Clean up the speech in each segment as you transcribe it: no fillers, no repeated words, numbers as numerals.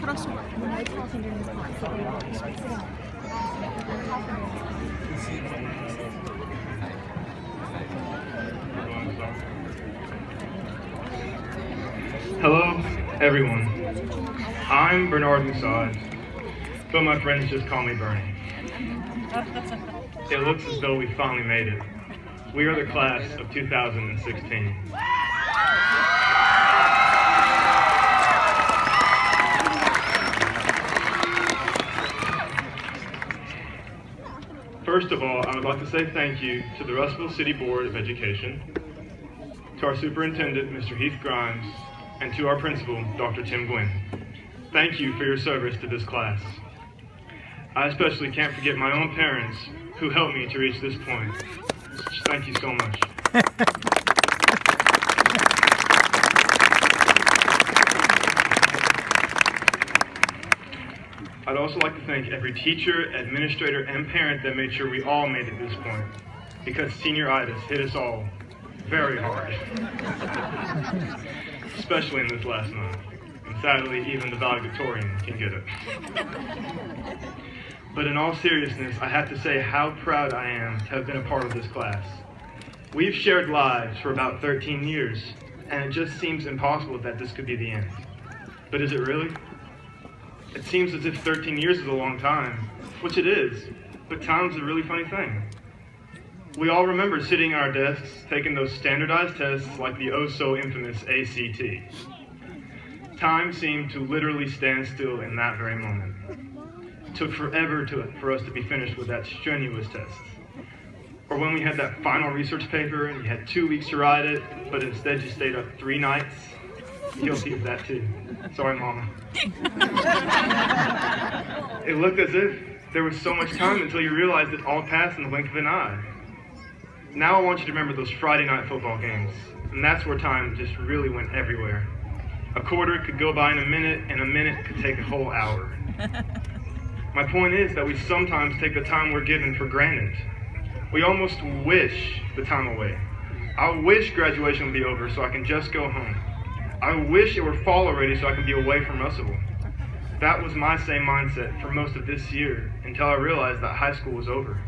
Хорошо. No talking during this class. So sit down. Hello, everyone. I'm Bernard Moussaud, but my friends just call me Bernie. It looks as though we finally made it. We are the class of 2016. First of all, I would like to say thank you to the Russellville City Board of Education, to our superintendent, Mr. Heath Grimes, and to our principal, Dr. Tim Gwynn. Thank you for your service to this class. I especially can't forget my own parents who helped me to reach this point. Thank you so much. I'd also like to thank every teacher, administrator, and parent that made sure we all made it this point, because senioritis hit us all very hard, especially in this last month. And sadly, even the valedictorian can get it. But in all seriousness, I have to say how proud I am to have been a part of this class. We've shared lives for about 13 years, and it just seems impossible that this could be the end. But is it really? It seems as if 13 years is a long time, which it is, but time's a really funny thing. We all remember sitting at our desks, taking those standardized tests like the oh-so-infamous ACT. Time seemed to literally stand still in that very moment. It took forever for us to be finished with that strenuous test. Or when we had that final research paper and you had 2 weeks to write it, but instead you stayed up 3 nights. Guilty of that too. Sorry, Mama. It looked as if there was so much time until you realized it all passed in the blink of an eye. Now I want you to remember those Friday night football games, and that's where time just really went everywhere. A quarter could go by in a minute, and a minute could take a whole hour. My point is that we sometimes take the time we're given for granted. We almost wish the time away. I wish graduation would be over so I can just go home. I wish it were fall already so I could be away from Russellville. That was my same mindset for most of this year until I realized that high school was over.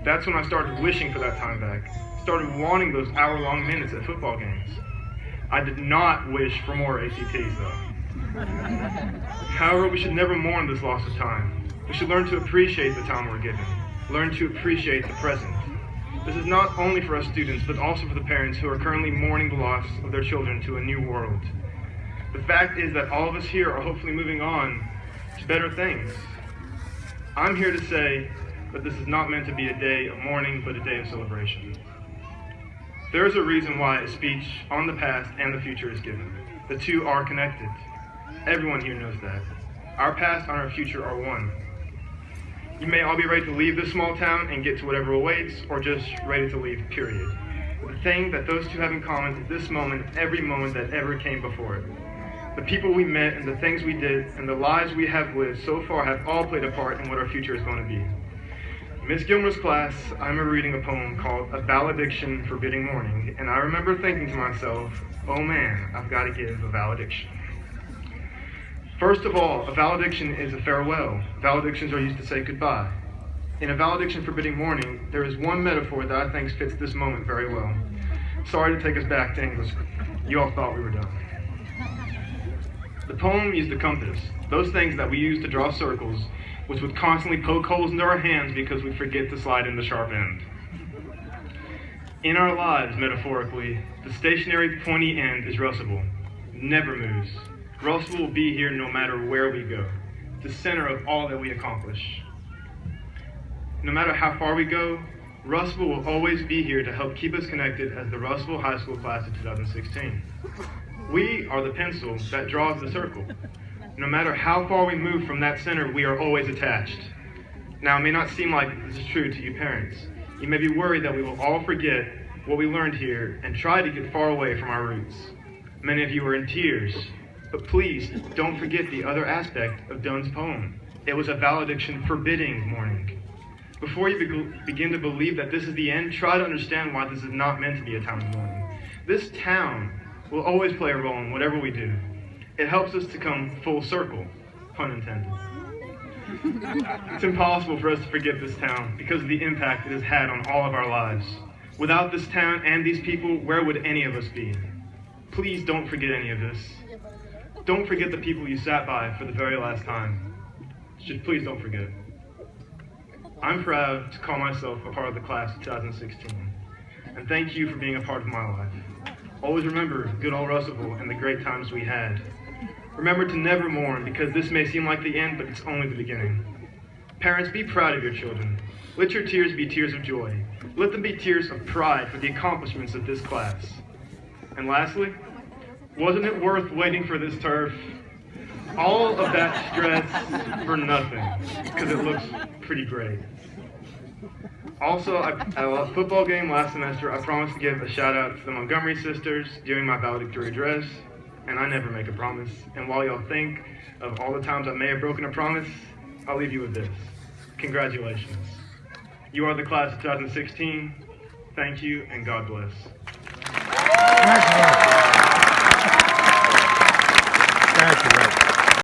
That's when I started wishing for that time back, started wanting those hour-long minutes at football games. I did not wish for more ACTs though. However, we should never mourn this loss of time. We should learn to appreciate the time we're given, learn to appreciate the present. This is not only for us students, but also for the parents who are currently mourning the loss of their children to a new world. The fact is that all of us here are hopefully moving on to better things. I'm here to say that this is not meant to be a day of mourning, but a day of celebration. There is a reason why a speech on the past and the future is given. The two are connected. Everyone here knows that. Our past and our future are one. You may all be ready to leave this small town and get to whatever awaits, or just ready to leave, period. The thing that those two have in common is this moment, every moment that ever came before it. The people we met and the things we did and the lives we have lived so far have all played a part in what our future is going to be. Miss Gilmore's class, I'm reading a poem called A Valediction Forbidding Mourning, and I remember thinking to myself, oh man, I've got to give a valediction. First of all, a valediction is a farewell. Valedictions are used to say goodbye. In a valediction forbidding mourning, there is one metaphor that I think fits this moment very well. Sorry to take us back to English. You all thought we were done. The poem used a compass, those things that we use to draw circles, which would constantly poke holes into our hands because we forget to slide in the sharp end. In our lives, metaphorically, the stationary pointy end is Russellville. It never moves. Russellville will be here no matter where we go, the center of all that we accomplish. No matter how far we go, Russellville will always be here to help keep us connected as the Russellville High School class of 2016. We are the pencil that draws the circle. No matter how far we move from that center, we are always attached. Now, it may not seem like this is true to you parents. You may be worried that we will all forget what we learned here and try to get far away from our roots. Many of you are in tears. But please, don't forget the other aspect of Donne's poem. It was a valediction forbidding mourning. Before you begin to believe that this is the end, try to understand why this is not meant to be a time of mourning. This town will always play a role in whatever we do. It helps us to come full circle. Pun intended. It's impossible for us to forget this town because of the impact it has had on all of our lives. Without this town and these people, where would any of us be? Please don't forget any of this. Don't forget the people you sat by for the very last time. Just please don't forget. I'm proud to call myself a part of the class of 2016. And thank you for being a part of my life. Always remember good old Russellville and the great times we had. Remember to never mourn, because this may seem like the end, but it's only the beginning. Parents, be proud of your children. Let your tears be tears of joy. Let them be tears of pride for the accomplishments of this class. And lastly, wasn't it worth waiting for this turf? All of that stress for nothing, because it looks pretty great. Also, at a football game last semester, I promised to give a shout out to the Montgomery sisters during my valedictory address, and I never make a promise. And while y'all think of all the times I may have broken a promise, I'll leave you with this. Congratulations. You are the class of 2016. Thank you, and God bless.